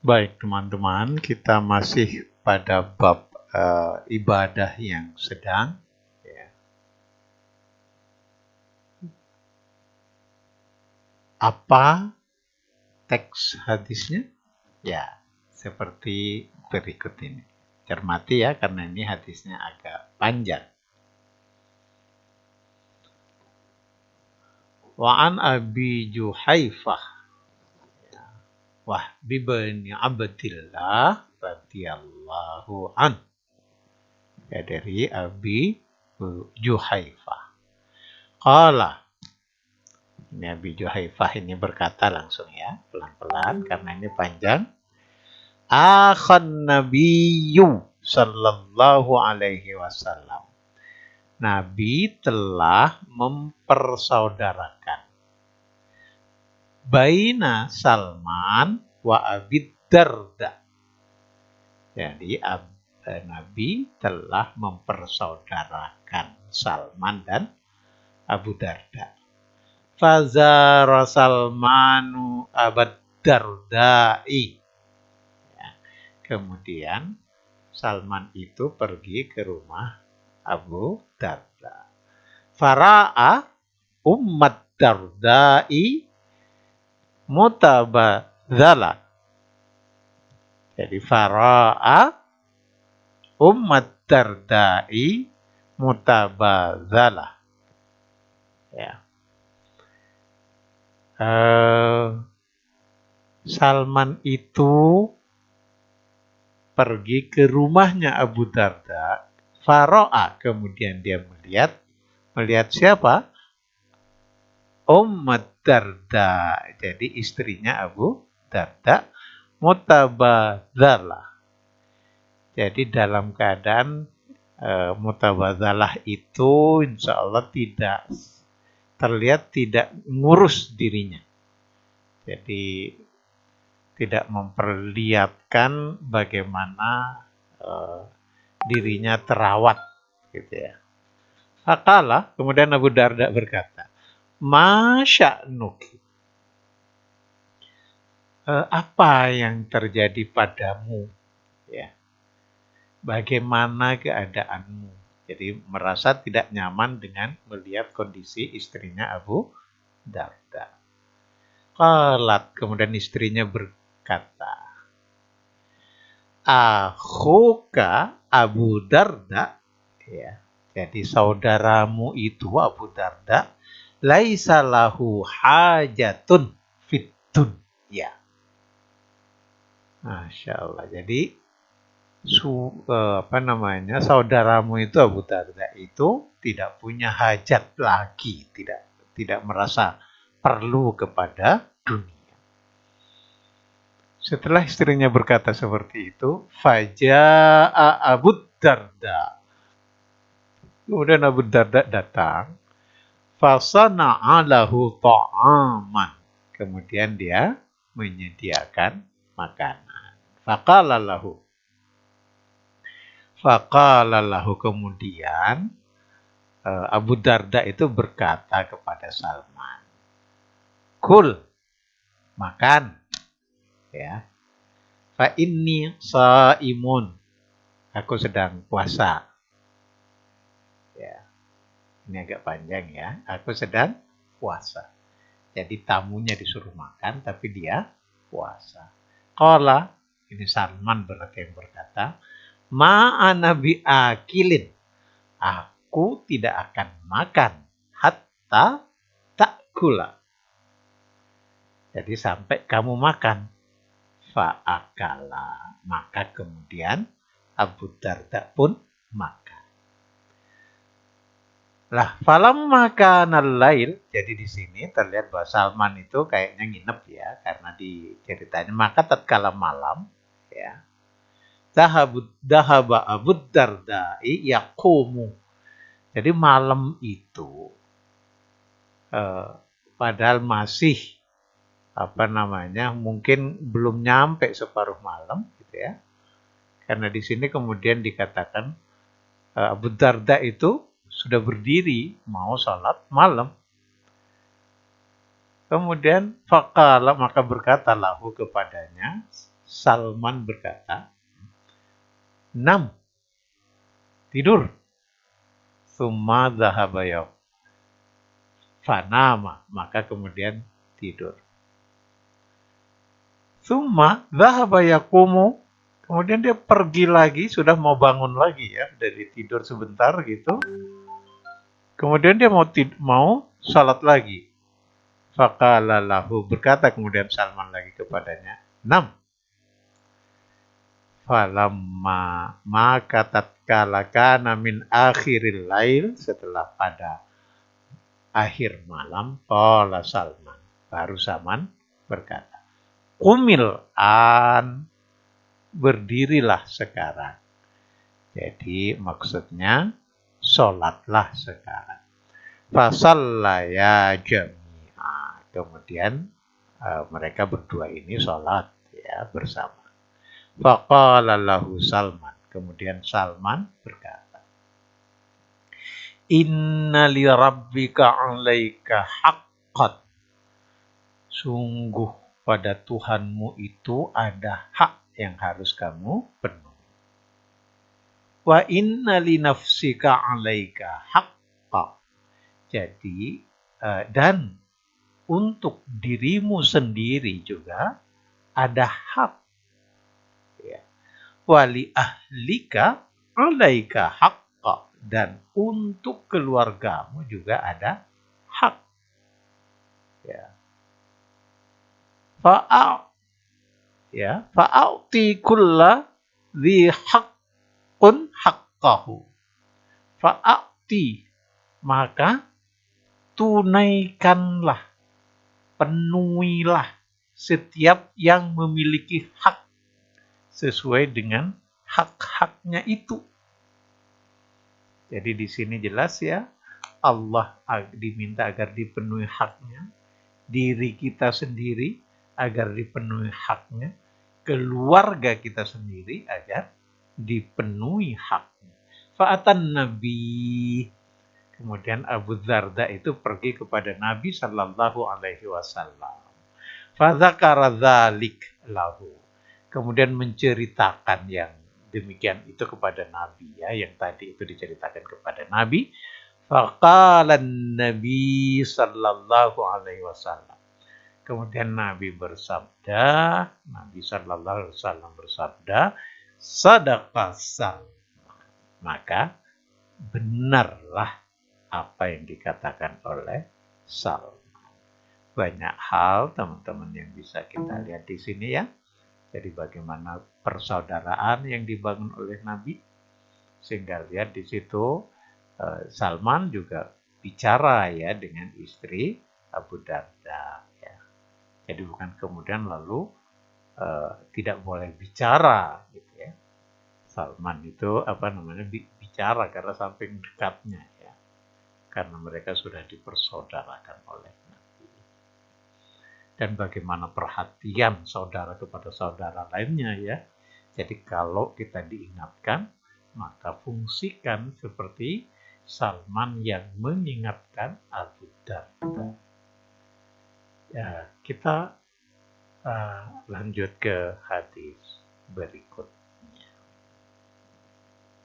Baik teman-teman, kita masih pada bab ibadah yang sedang. Ya. Apa teks hadisnya? Ya, seperti berikut ini. Cermati ya, karena ini hadisnya agak panjang. Wa an Abi Juhaifah Wahbi bin Abdillah radhiyallahu an. Ya, dari Abi Juhaifah. Qala, ini Abi Juhaifah ini berkata langsung ya, pelan-pelan karena ini panjang. Akhan Nabiyyu sallallahu alaihi wasallam. Nabi telah mempersaudarakan baina Salman wa Abi Darda. Jadi Nabi telah mempersaudarakan Salman dan Abu Darda. Fazara Salmanu Abad Dardai. Ya. Kemudian Salman itu pergi ke rumah Abu Darda. Fara'a ummat Dardai mutabadzalah. Jadi fara'a ummat Dardai mutabadzalah. Ya. Salman itu pergi ke rumahnya Abu Darda. Fara'a, kemudian dia melihat siapa? Ummat Darda, jadi istrinya Abu Darda, mutabadzalah. Jadi dalam keadaan mutabadzalah itu insya Allah tidak terlihat tidak ngurus dirinya. Jadi tidak memperlihatkan bagaimana dirinya terawat gitu ya. Faqala, kemudian Abu Darda berkata, Masya'nuki, apa yang terjadi padamu? Ya. Bagaimana keadaanmu? Jadi merasa tidak nyaman dengan melihat kondisi istrinya Abu Darda. Qalat, kemudian istrinya berkata, Akhuka Abu Darda, ya. Jadi saudaramu itu Abu Darda, laisa lahu hajatun fit dunya. Masya Allah. Jadi saudaramu itu Abu Darda itu tidak punya hajat lagi, tidak merasa perlu kepada dunia. Setelah istrinya berkata seperti itu, faja'a Abu Darda. Kemudian Abu Darda datang, fasana'a lahu ta'aman. Kemudian dia menyediakan makanan. Faqala lahu, kemudian Abu Darda itu berkata kepada Salman, kul, makan, ya. Fa inni shaimun, aku sedang puasa. Ya. Ini agak panjang ya. Aku sedang puasa. Jadi tamunya disuruh makan, tapi dia puasa. Qala, ini Salman berarti yang berkata, ma'ana bi'akilin, aku tidak akan makan hatta ta'kula. Jadi sampai kamu makan. Fa'akala, maka kemudian Abu Darda pun makan. Lah, falam makanal lail. Jadi di sini terlihat bahwa Salman itu kayaknya nginep ya, karena diceritanya maka tatkala malam ya. Dahaba Abu Dardai yaqumu. Jadi malam itu padahal masih mungkin belum nyampe separuh malam gitu ya. Karena di sini kemudian dikatakan Abu Darda itu sudah berdiri mau sholat malam. Kemudian faqala, maka berkata lahu kepadanya Salman berkata, "Nam, tidur." Tsumma dhahaba fanama, maka kemudian tidur. Tsumma dhahaba yaqumu, kemudian dia pergi lagi, sudah mau bangun lagi ya, dari tidur sebentar gitu. Kemudian dia mau salat lagi. Faqala lahu, berkata kemudian Salman lagi kepadanya, "Nam." Falamma maka tatkala kana min akhiril lail, setelah pada akhir malam, qala Salman, baru Salman berkata, "Qumil an." Berdirilah sekarang. Jadi maksudnya sholatlah sekarang. Fasallaya jami'a. Kemudian mereka berdua ini sholat ya bersama. Faqala lahu Salman. Kemudian Salman berkata, "Inna li rabbika 'alaika haqqan." Sungguh pada Tuhanmu itu ada hak yang harus kamu penuhi. Wa inna li nafsika 'alaika haqqa. Jadi dan untuk dirimu sendiri juga ada hak. Ya. Wa li ahlika 'alaika haqqa, dan untuk keluargamu juga ada hak. Ya. Fa'auti kulla dhi haqqun haqqahu. Fa'auti, maka tunaikanlah, penuhilah setiap yang memiliki hak sesuai dengan hak-haknya itu. Jadi di sini jelas ya, Allah diminta agar dipenuhi haknya, diri kita sendiri agar dipenuhi haknya, keluarga kita sendiri agar dipenuhi haknya. Fa'atan Nabi, kemudian Abu Darda itu pergi kepada Nabi Sallallahu Alaihi Wasallam. Fadzakara dzalik lahu, kemudian menceritakan yang demikian itu kepada Nabi ya, yang tadi itu diceritakan kepada Nabi. Faqala Nabi Sallallahu Alaihi Wasallam. Kemudian Nabi bersabda, Nabi Sallallahu Alaihi Wasallam bersabda, "Sadaqah Salman." Maka benarlah apa yang dikatakan oleh Salman. Banyak hal teman-teman yang bisa kita lihat di sini ya. Jadi bagaimana persaudaraan yang dibangun oleh Nabi, sehingga lihat di situ Salman juga bicara ya dengan istri Abu Darda. Ya. Jadi bukan kemudian lalu tidak boleh bicara gitu ya. Salman itu bicara karena saking dekatnya ya. Karena mereka sudah dipersaudarakan oleh Nabi. Dan bagaimana perhatian saudara kepada saudara lainnya ya. Jadi kalau kita diingatkan, maka fungsikan seperti Salman yang mengingatkan Abu Darda. Ya, kita lanjut ke hadis berikut.